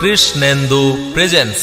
Krishnendu presence.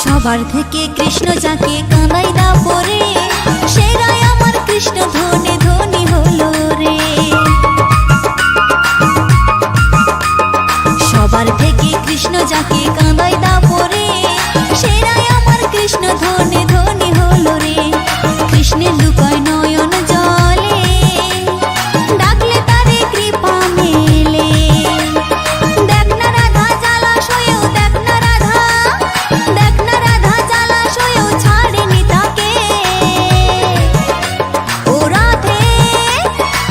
সবার থেকে কৃষ্ণ যাকে কাঁদাই না পরে, সেরাই আমার কৃষ্ণ ধনে ধনী হলো রে। সবার থেকে কৃষ্ণ যাকে কাঁদাই না পরে, সেরাই আমার কৃষ্ণ ধনে ধনী হলো রে। কৃষ্ণের লুকায় নয়ন জলে, ডাকলে তারে কৃপা মেলে। দেখ না রাধা জলাশয়েও, দেখ না রাধা, দেখ না রাধা জলাশয়েও ছাড়েনি তাকে। ও রাধে,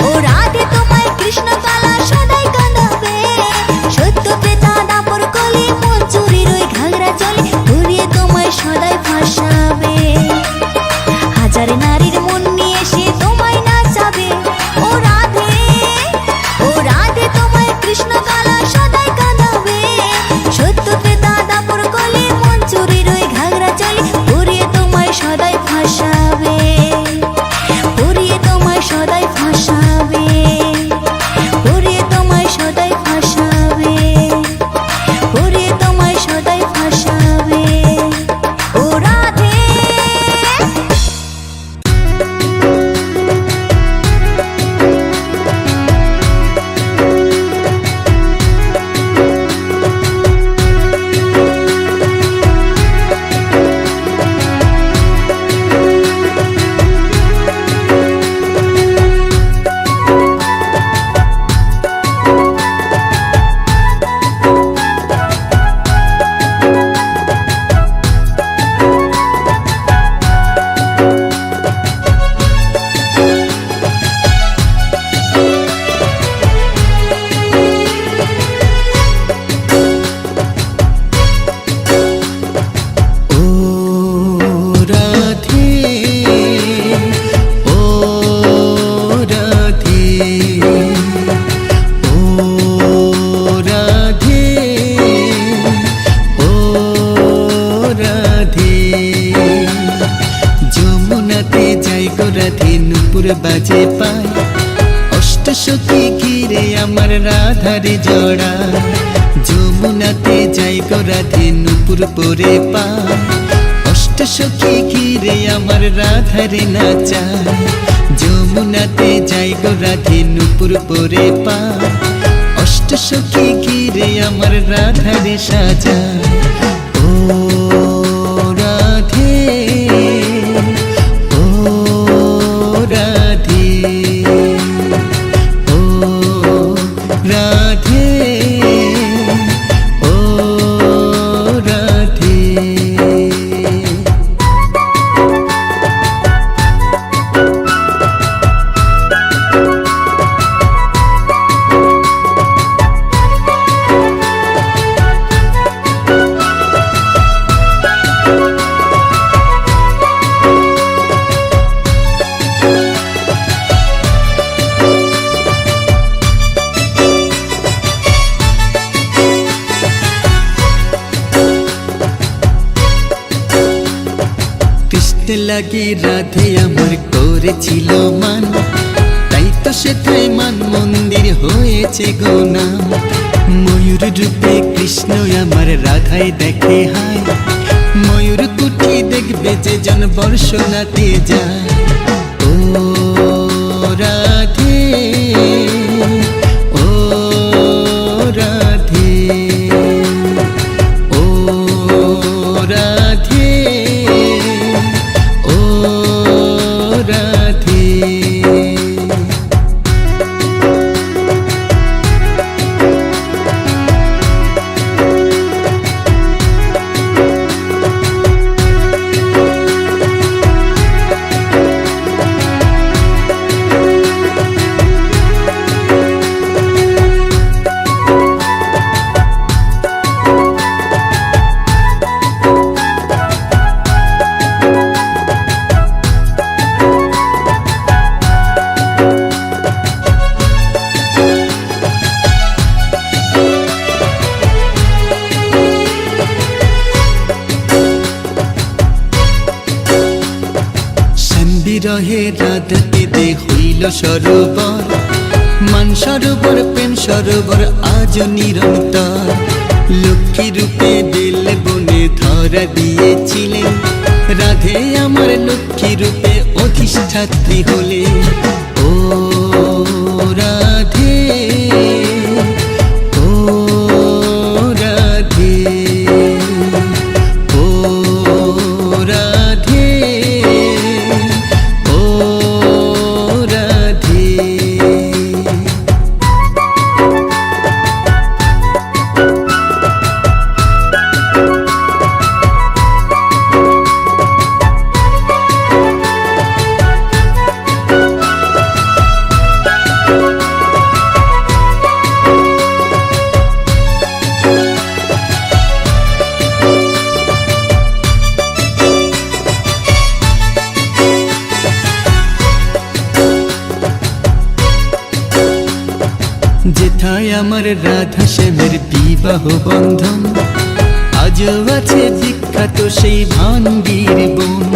ও রাধে তোমায় কৃষ্ণ কালা সদাই কাঁদাবে। সত্য ত্রেতা দাপর কলি মঞ্জুরির ওই ঘাগরা জলে ঘুরিয়ে তোমায় সদাই ফাঁসাবে। হাজার নারীর মন নিয়ে সে তোমায় নাচাবে। ও রাধে, ও রাধে তোমায় কৃষ্ণ কালা সদাই কাঁদাবে। সত্য ত্রেতা দাপর কলি মঞ্জুরির ওই ঘাগরা জলে ঘুরিয়ে তোমায় সদাই ফাঁসাবে। ঘুরিয়ে তোমায় সদাই ফাঁসাবে। ঘুরিয়ে তোমায় সদাই ফাঁসাবে। ঘুরিয়ে তোমায় সদাই ফাঁসাবে। ও রাধে। রাধে নুপুর বাজে পায় অষ্ট সখী ঘিরে আমার রাধারে জড়া যমুনাতে যাই গো রাধে নুপুর পরে পায় অষ্ট সখী ঘিরে আমার রাধারে নাচায় যমুনাতে যাই গো রাধে নুপুর পরে পায় অষ্ট সখী ঘিরে আমার রাধারে সাজায় ও রাধে ও রাধে ও রাধে ও রাধে লাগে রাধে আমার করেছিল মান তাই তো সেটাই মান মন্দির হয়েছে গো নাম ময়ূর রূপে কৃষ্ণ আমার রাধায় দেখে হায় ময়ূর কুঠি দেখবে যে জন বর্ষনাতে যায় ও রাধে ও রাধে ও রাধে ও রাধে বিরহে রাধাকে দে হইল সরোবর মান সরোবর প্রেম সরোবর আজ নিরন্তর লক্ষ্মী রূপে বেল বনে ধরা দিয়েছিলেন রাধে আমার লক্ষ্মী রূপে অধিষ্ঠাত্রী হলে ও রাধে ও রাধে ও রাধে ও রাধে যেথায় আমার রাধা শ্যামের বিবাহ বন্ধন আজও আছে বিখ্যাত সেই ভান্ডির বন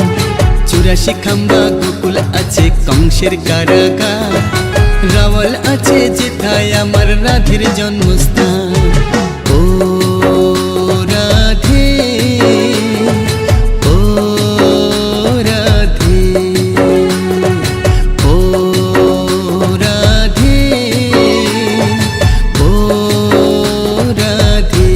84 খাম্বা গোকুল আছে কংসের কারাগার রাওয়াল আছে যেথায় আমার রাধের জন্মস্থান ও রাধে ও রাধে ও রাধে ও রাধে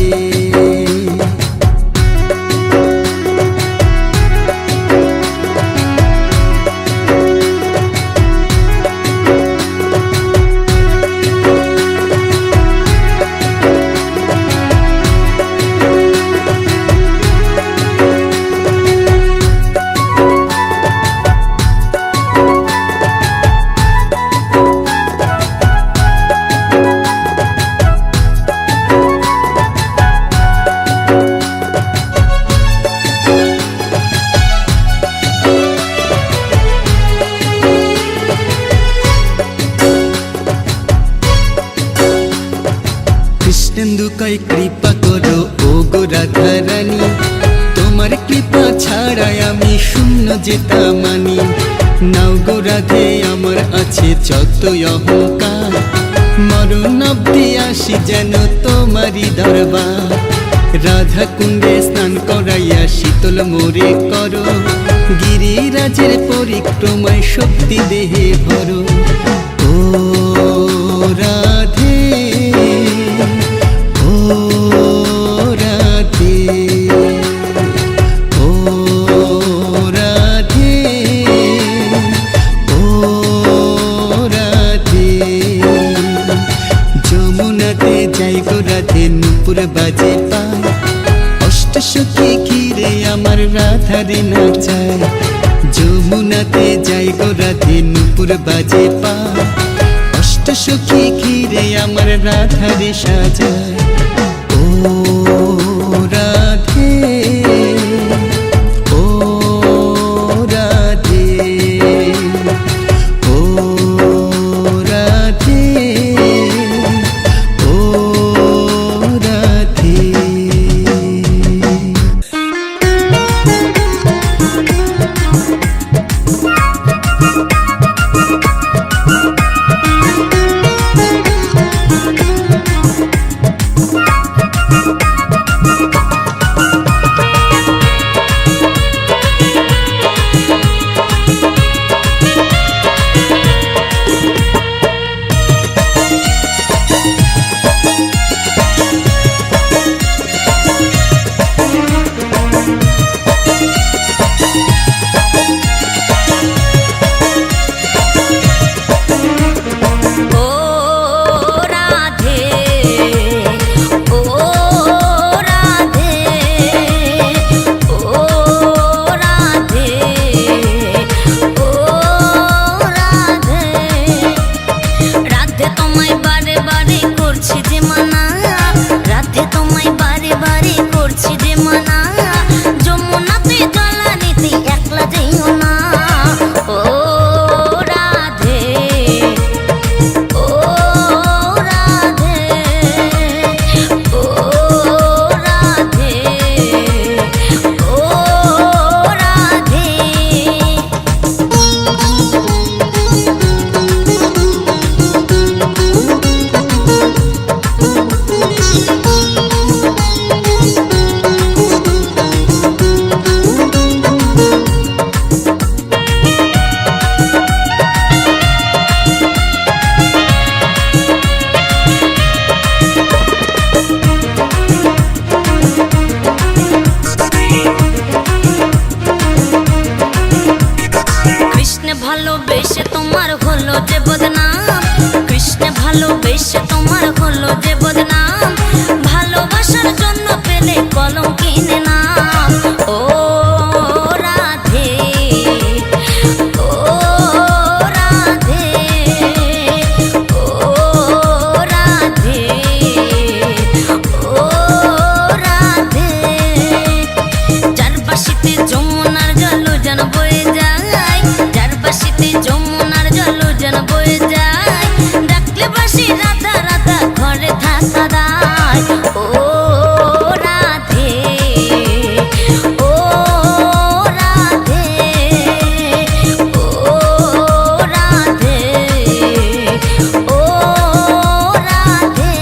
কৃষ্ণেন্দু কই কৃপা করো ও গো রাধা রানী তোমার কৃপা ছাড়া আমি শূন্য যেতা মানি নাও গো রাধে আমার আছে যত অহংকার, মরণ অব্দি আসি যেন তোমারই দরবার। রাধা কুণ্ডে স্নান করাইয়া শীতল মোরে করো, গিরিরাজের পরিক্রমায় শক্তি দেহে ভরো। ও রাধে, ও রাধে, ও রাধে, ও রাধে। যমুনাতে যাই গো রাধে নূপুর বাজে পায়, অষ্টসখী ঘিরে আমার রাধারে নাচায়। যমুনাতে যাই গো রাধে নূপুর বাজে পায়, অষ্টসখী ঘিরে আমার রাধারে সাজায়। ও রাধে, ও রাধে, ও রাধে, ও রাধে। ভালোবেসে তোমার হলো যে বদনাম, কৃষ্ণ ভালোবেসে তোমার হলো যে বদনাম, ভালোবাসার জন্য পেলে কলম কিনে নাম। ও রাধে, ও রাধে, ও রাধে, ও রাধে। যার বাসিতে যমুনার জল যেন বয়ে যায়, যার বাসিতে যমুনার জল যেন বয়ে যায়, ডাকলে বাসি রাধা রাধা ঘরে থাকা দায়। ও রাধে, ও রাধে, ও রাধে, ও রাধে।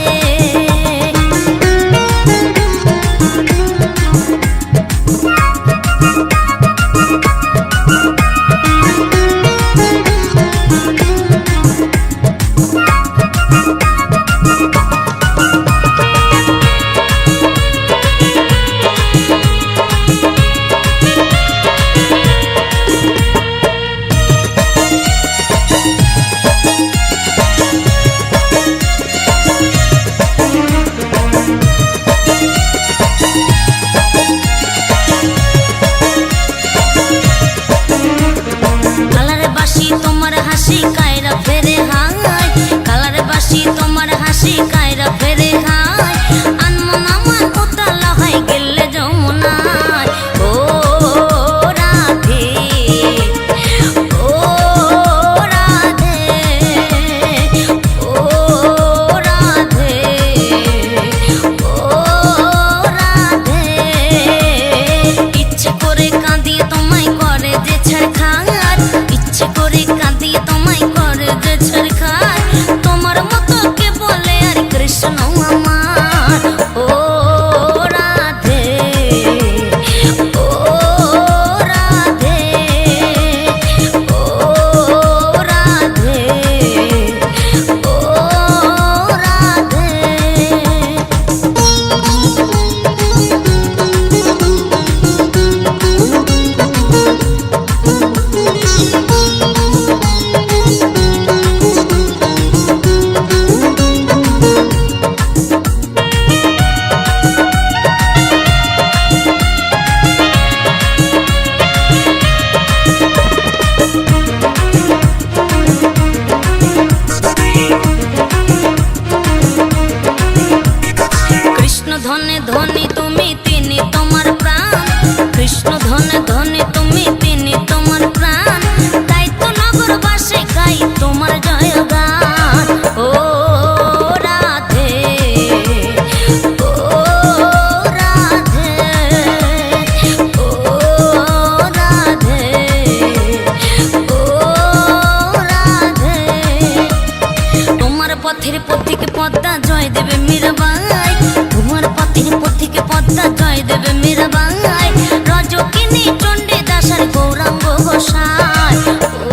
পদ্মা জয় দেবে মীরাবাই, তোমার পথিকে পদ্মা জয় দেবে মীরাবাই, রজকিনী চণ্ডী দাসার গৌরাঙ্গ গোসাই।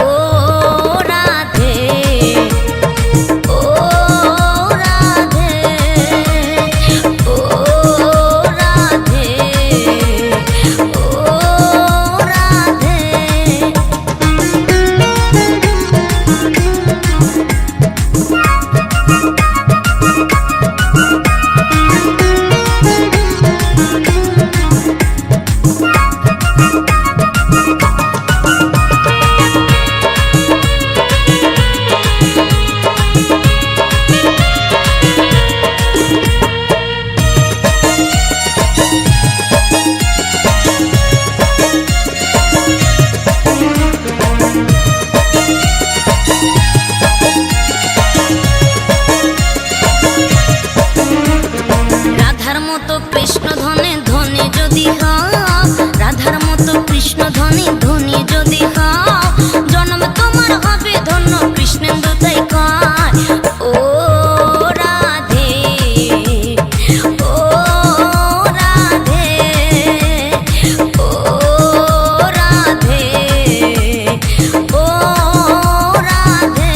ও রাধে, ও রাধে, ও রাধে, ও রাধে। রাধার মতো কৃষ্ণ ধনে ধনী যদি হও, রাধার মতো কৃষ্ণ ধনী ধনী যদি হও, জন্ম তোমার হবে ধন্য কৃষ্ণেন্দু তাই কয়। ও রাধে, ও রাধে, ও রাধে, ও রাধে।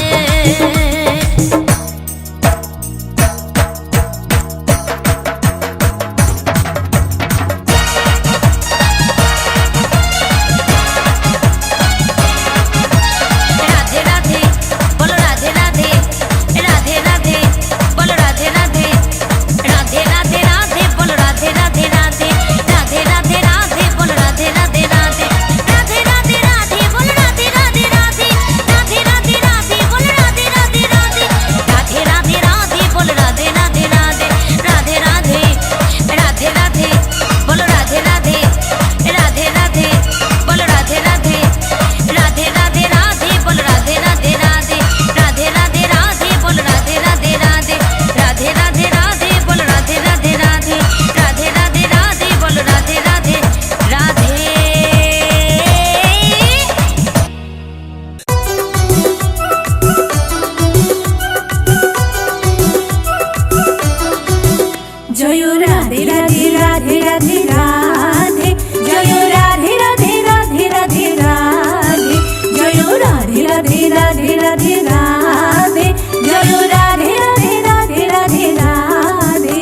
জয় রাধে রাধে রাধে রাধে রাধে, জয় রাধে রাধে রাধে রাধে রাধে, জয় রাধে রাধে রাধে রাধে রাধে, জয় রাধে রাধে রাধে রাধে রাধে।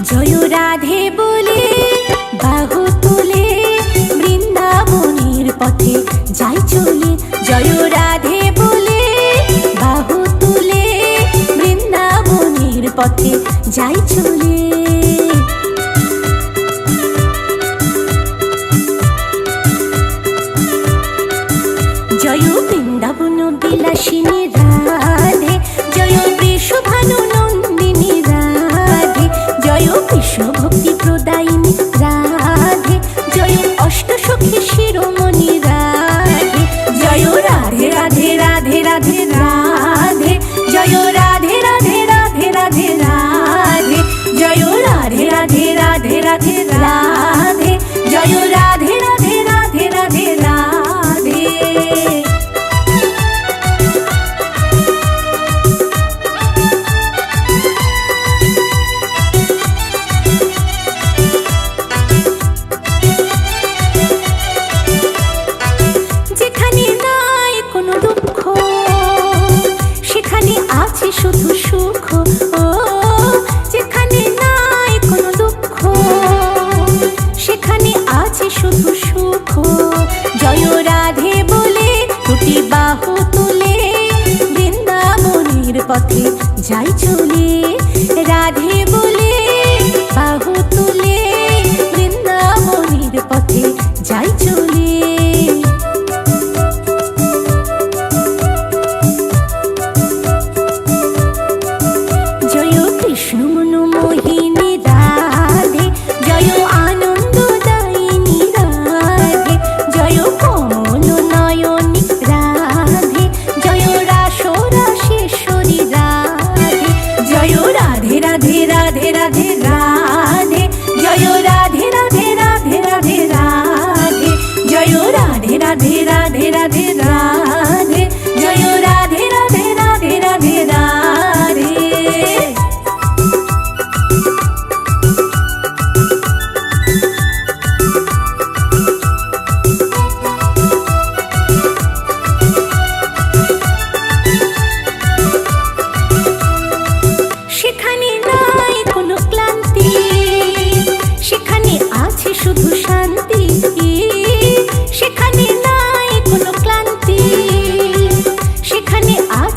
জয় রাধে বলে বাহু তুলে বৃন্দাবনের পথে যাই চলে, জয় রাধে বলে বাহু তুলে বৃন্দাবনের পথে যাই চলে। জয় বৃন্দাবন বিলাসিনী রাধে, জয় বৃষভানু নন্দিনী রাধে, জয় কৃষ্ণ ভক্তি প্রদায়িনী রাধে, জয় অষ্ট সখী শিরোমণি রাধে, জয় রাধে রাধে রাধে রাধে রাধে, জয় রাধে রাধে রাধে রাধে রাধে, জয় রাধে রাধে রাধে রাধে রাধে, জয় রাধে রাধে রাধে রাধে রাধে। যেখানে নাই কোনো দুঃখ সেখানে আছে শুধু সুখ, ও যেখানে নাই কোনো দুঃখ সেখানে আছে শুধু সুখ। জয় রাধে বলে দুটি বাহু তুলে বৃন্দাবনের পথে যাই চলে, রাধে বলে বাহু তুলে বৃন্দাবনের পথে যাই চলে। জয় কৃষ্ণ মনোমোহিনী রাধে, জয় আনন্দদায়িনী রাধে, জয় কমল নয়নী রাধে, জয় রাস রাশেশ্বরী রাধে, জয় রাধে রাধে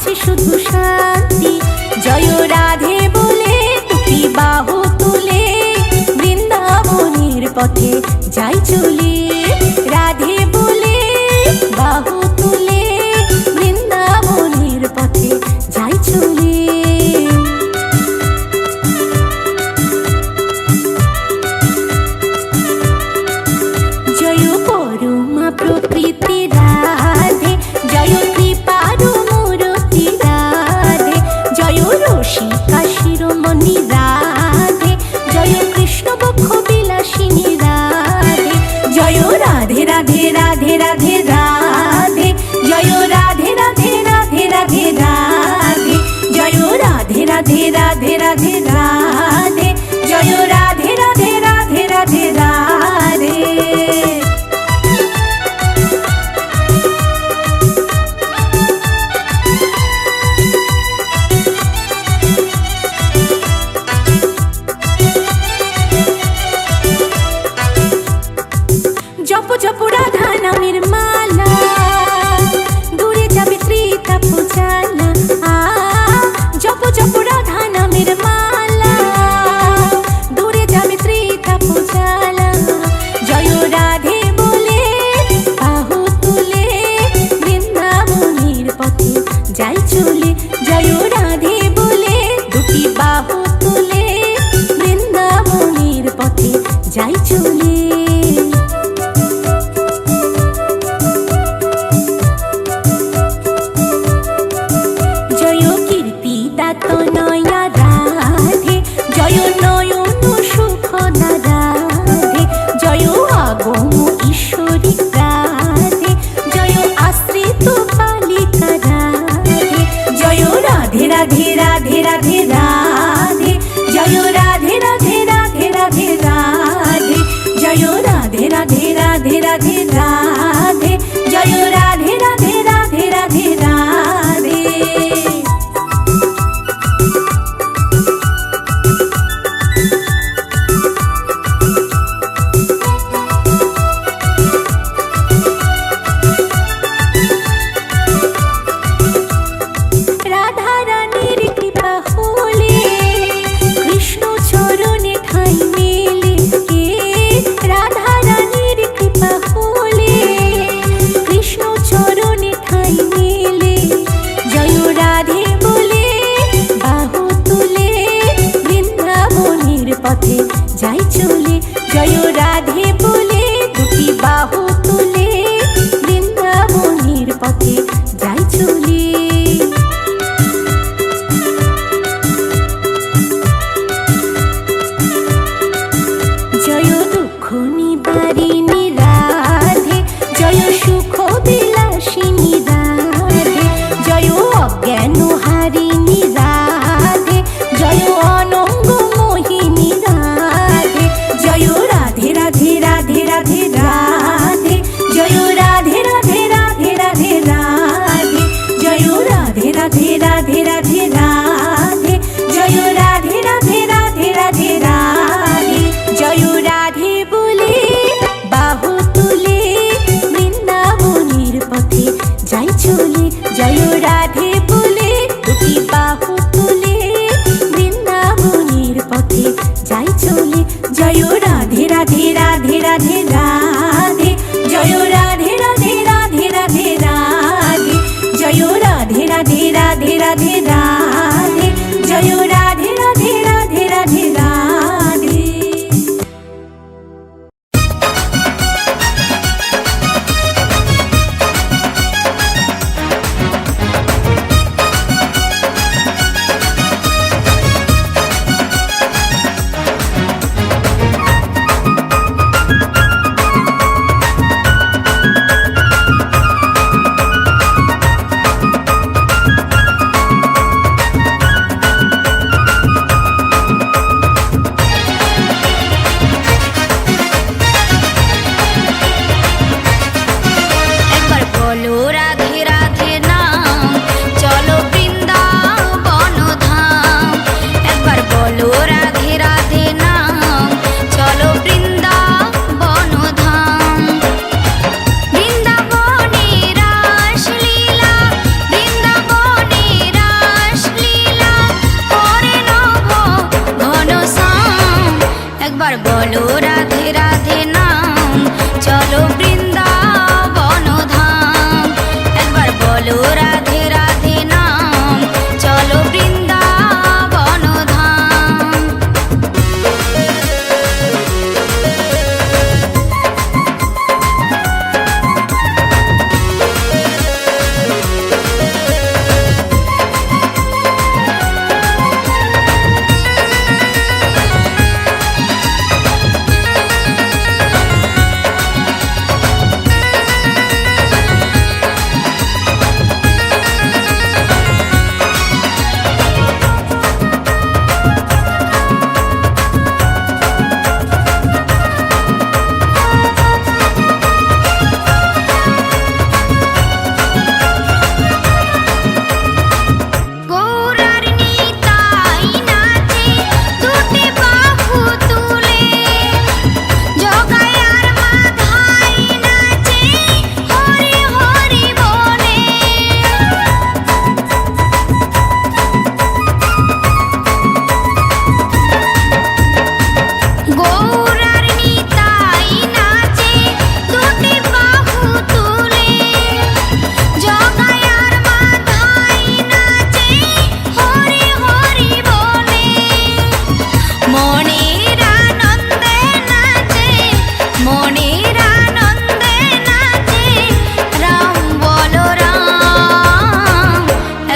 আছে শুধু শান্তি। জয় রাধে বলে দুটি বাহু তুলে বৃন্দাবনের পথে যাই চলে। রাধে বলে বাহু তুলে বৃন্দাবনের পথে যাই চলে। জয় পরমা প্রকৃতি রাধে, জয় কৃপারু মূরতি রাধে, জয় রসিকা শিরোমণি রাধে, জয় কৃষ্ণ বক্ষ বিলাসিনী রাধে। জয় রাধে রাধে রাধে রাধে রাধে, জয় রাধে রাধে রাধে রাধে রাধে, জয় রাধে রাধে রাধে রাধে রাধে, জয় রাধে রাধে রাধে রাধে রাধে। জপ জপ রাধা নামের মালা, দূরে যাবে ত্রিতা পূজালা। জপ জপ রাধা নামের মালা, দূরে যাবে ত্রিতা পূজালা। জয় রাধে বলে বাহু তুলে বৃন্দাবনের পথে যাই চলে। জয় রাধে বলে দুটি বাহু তুলে বৃন্দাবনের পথে যাই চলে। জয় কীর্তি দাত নয়া রাধে, জয় নয়ন সুখদা রাধে, জয় আগম ঈশ্বরী রাধে, জয় আশ্রিত বালিকা রাধে। জয় রাধে রাধে রাধে রাধে রাধে, জয় রাধে রাধে রাধে রাধে রাধে, জয় রাধে রাধে রাধে রাধে রাধে, জয় রাধে রাধে রাধে রাধে রাধে। রাধা রানীর কৃপা হলে কৃষ্ণ চরণে ঠাঁই মেলে। রাধা রানীর কৃপা হলে কৃষ্ণ চরণে ঠাঁই মেলে। জয় রাধে বলে বাহু তুলে বৃন্দাবনের পথে যাই চলে। জয় রাধে বলে দুটি বাহু তুলে বৃন্দাবনের পথে যাই চলে। জয় দুঃখ নিবারিণী রাধে, জয় সুখ বিলাসিনী রাধে, জয় অজ্ঞান হারিণী রাধে, জয় অনঙ্গ মোহিনী রাধে। জয় রাধে রাধে রাধে রাধে রাধে, জয় রাধে রাধে রাধে রাধে রাধে, জয় রাধে রাধে রাধে রাধে রাধে, জয় রাধে রাধে রাধে রাধে রাধে। জয় রাধে বলে বাহু তুলে বৃন্দাবনের পথে যাই চলে। জয় রাধে বলে দুটি বাহু তুলে বৃন্দাবনের পথে যাই চলে। জয় রাধে রাধে রাধে রাধে রাধে, জয় রাধে রাধে রাধে রাধে রাধে, জয় রাধে রাধে রাধে রাধে রাধে, জয় রাধে রাধে রাধে রাধে রাধে।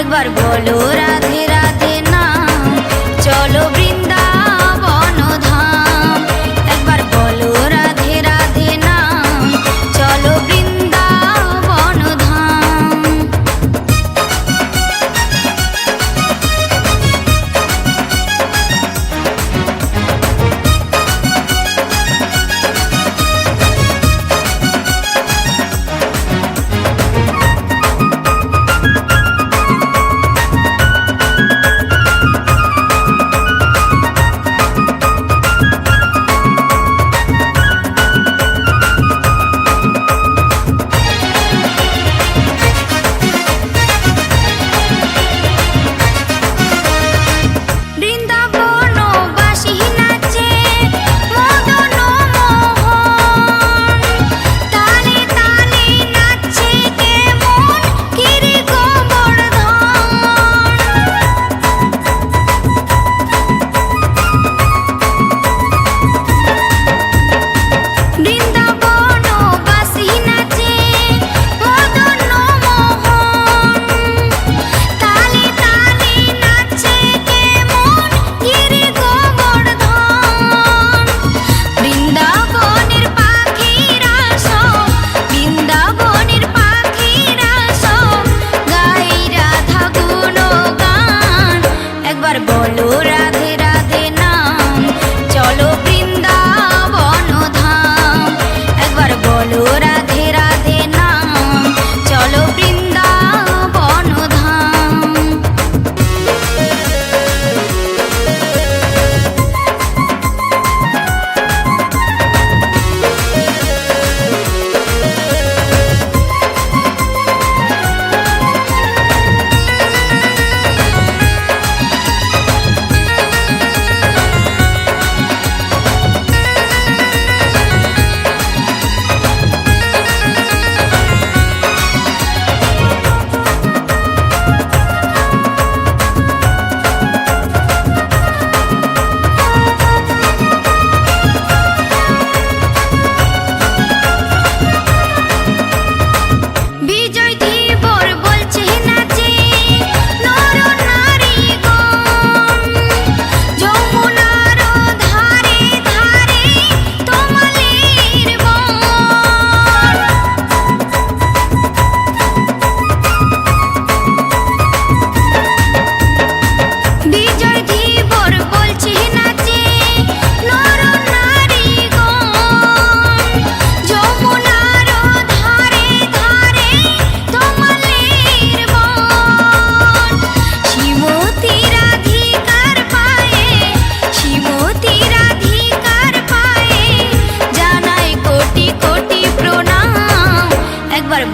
একবার বলো রাধে রাধে নাম, চলো বৃন্দাবন ধাম। একবার বলো রাধে রাধে নাম, চলো বৃন্দাবন ধাম। বলো রাধে রাধে নাম, চলো বৃন্দাবন ধাম। একবার বলো রাধে রাধে নাম, চলো বৃন্দাবন ধাম।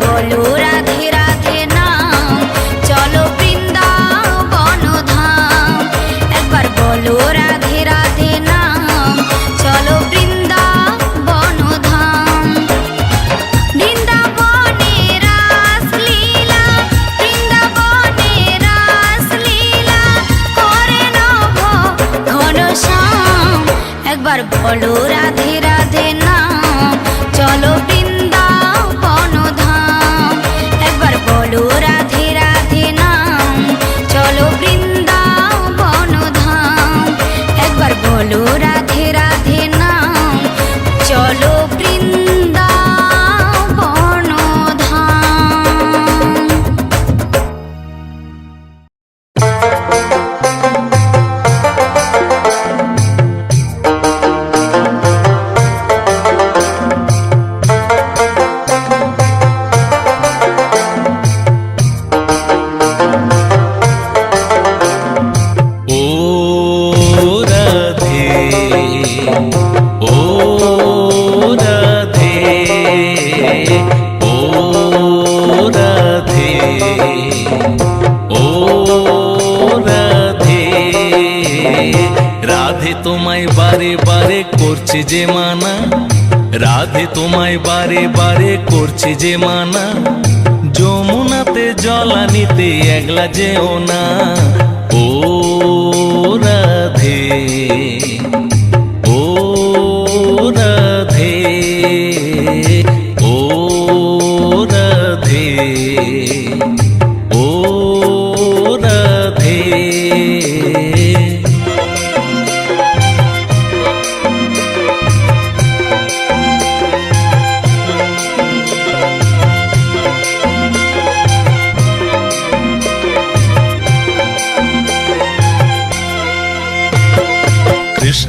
বলো রাধে রাধে নাম, চলো বৃন্দাবন ধাম। একবার বলো রাধে রাধে নাম, চলো বৃন্দাবন ধাম। বৃন্দাবনে রাসলীলা, বৃন্দাবনে রাসলীলা করে নভ ঘনশ্যাম। একবার বলো রাধে রাধে নাম, চলো বৃন্দাবন ধাম। একবার বলো রাধে রাধে নাম, চলো বৃন্দাবন ধাম। একবার বলো রাধে রাধে নাম, চলো বৃন্দাবন ধাম। তোমায় বারে বারে করছে যে মানা, রাধে তোমায় বারে বারে করছে যে মানা। যমুনাতে জলা নিতে একলা যেও না, ও রাধে, ও রাধে, ও রাধে, ও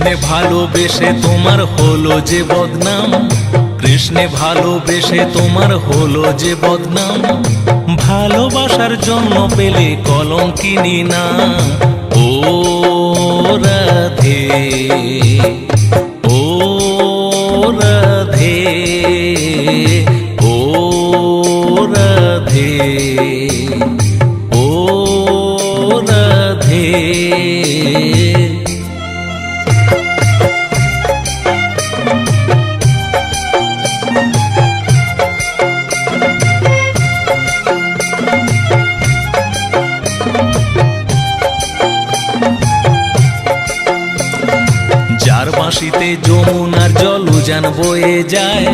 কৃষ্ণে ভালোবেসে তোমার হলো যে বদনাম, কৃষ্ণে ভালোবেসে তোমার হলো যে বদনাম, ভালোবাসার জন্য পেলে কলঙ্কিনী না। ও রাধে, ও রাধে, ও রাধে, ও রাধে। যার বাঁশিতে যমুনার জল উজান বয়ে যায়,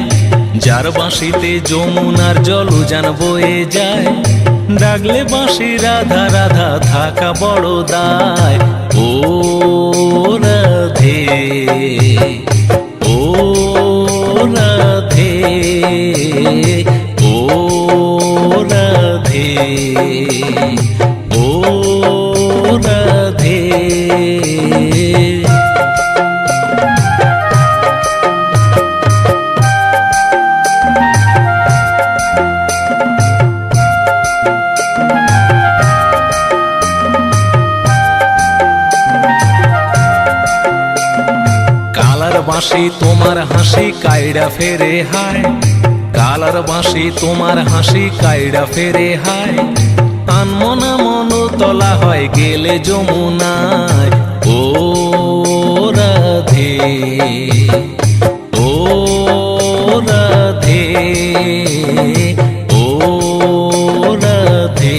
যার বাঁশিতে যমুনার জল উজান বয়ে যায়, ডাকলে বাঁশি রাধা রাধা থাকা বড় দায়। ও রাধে, ও রাধে, ও রাধে, ও রাধে। কালার বাঁশি তোমার হাসি কাইড়া ফেরে হায়, কালার বাঁশি তোমার হাসি কাইড়া ফেরে হায়, আনমনা মন তলা হয় গেলে যমুনায়। ও রাধে, ও রাধে, ও রাধে,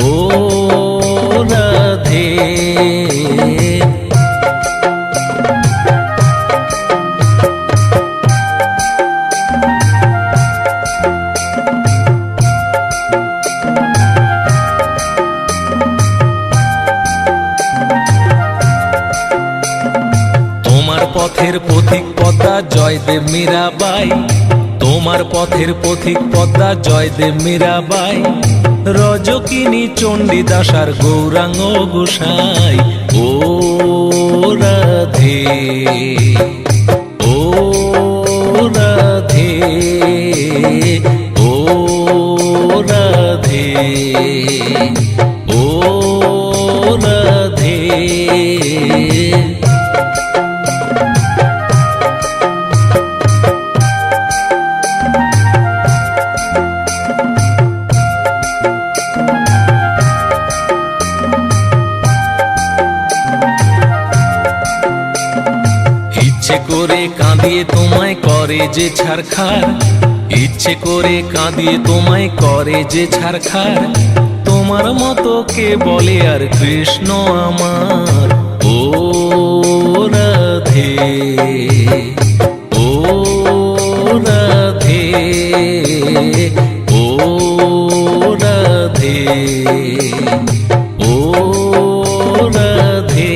ও রাধে। তোমার পথের পথিক পদ্মা জয়দেব মীরাবাই, তোমার পথের পথিক পদ্মা জয়দেব মীরাবাই, রজকিনী চণ্ডীদাসার গৌরাঙ্গ গোসাই। ও রাধে, ও রাধে, ও রাধে, ও রাধে। ইচ্ছে করে কাঁদিয়ে তোমায় করে যে ছারখার, ইচ্ছে করে কাঁদিয়ে তোমায় করে যে ছারখার, তোমার মতো কে বলে আর কৃষ্ণ আমার। ও রাধে, ও রাধে, ও রাধে, ও রাধে।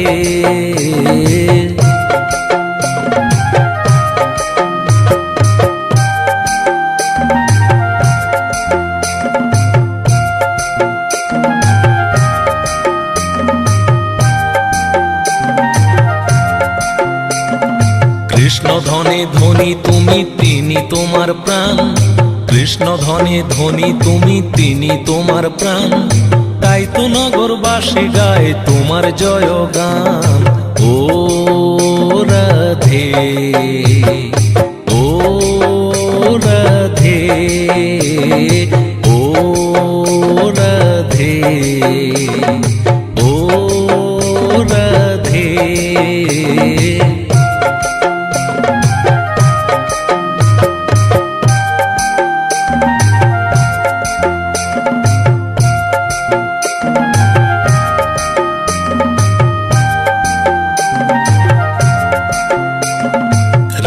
কৃষ্ণ ধনে ধনী তুমি তিনি তোমার প্রাণ, কৃষ্ণ ধনে ধনী তুমি তিনি তোমার প্রাণ, তাই তো নগরবাসী গায় তোমার জয় গান। ও রাধে, ও রাধে, ও রাধে, ও রাধে।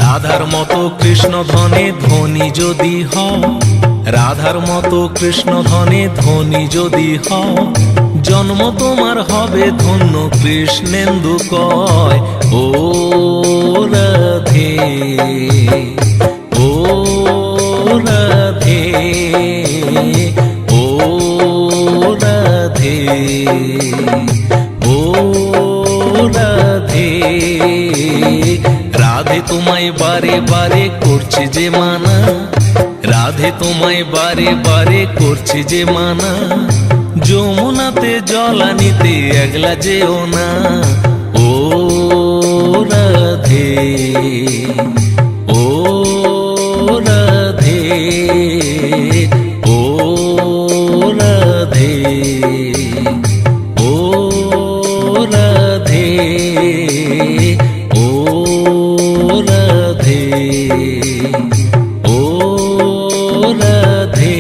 রাধার মতো কৃষ্ণ ধনে ধনী যদি হও, রাধার মতো কৃষ্ণ ধনে ধনী যদি হও, জন্ম তোমার হবে ধন্য কৃষ্ণেন্দু কয়। ও রাধে, ও রাধে, ও রাধে, ও রাধে। তোমায় বারে বারে করছে যে মানা, রাধে তোমায় বারে বারে করছে যে মানা, যমুনাতে জল আনিতে একলা যেও না। ও রাধে, ও রাধে, ও রাধে, ও রাধে, ও রাধে, ও রাধে।